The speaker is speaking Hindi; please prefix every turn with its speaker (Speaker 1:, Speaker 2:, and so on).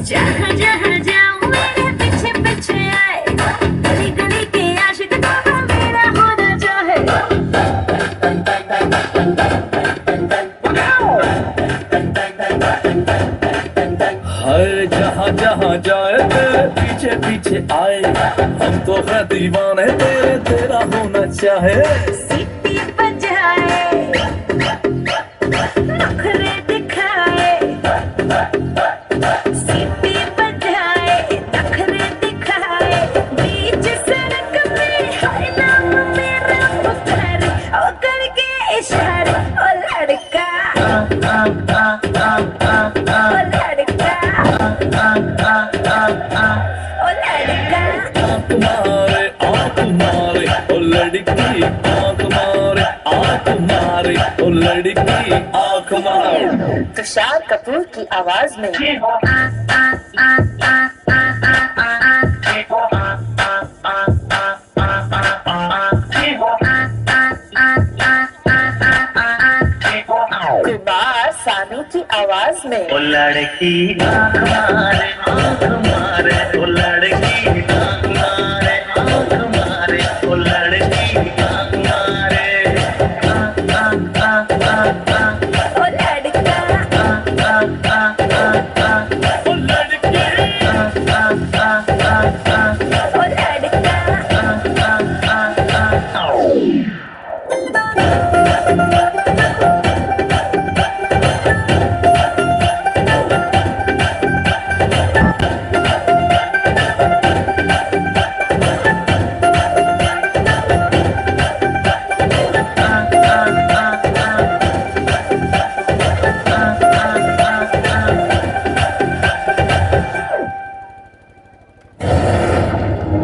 Speaker 1: जहाँ जहाँ जाऊँ मेरे पीछे पीछे आए, गली गली के आशिक तो मेरा होना चाहे।
Speaker 2: हाय जहाँ जहाँ जाए तेरे पीछे पीछे आए, हम तो है दीवाने तेरे, तेरा होना चाहे।
Speaker 1: सीटी बजाए, नखरे दिखाए, सीटी बजाए, नखरे दिखाए, बीच सड़क में हर नाम मेरा पुकारे, ओ करके इशारे, ओ लड़का, ओ लड़का, ओ लड़का।
Speaker 2: आँख मारे ओ लड़की, आँख मारे, आँख मारे ओ लड़की, आँख मारे।
Speaker 3: तुषार कपूर की आवाज में कुमार सानू की आवाज में
Speaker 2: ओ लड़की आँख मारे, आँख मारे ओ लड़की।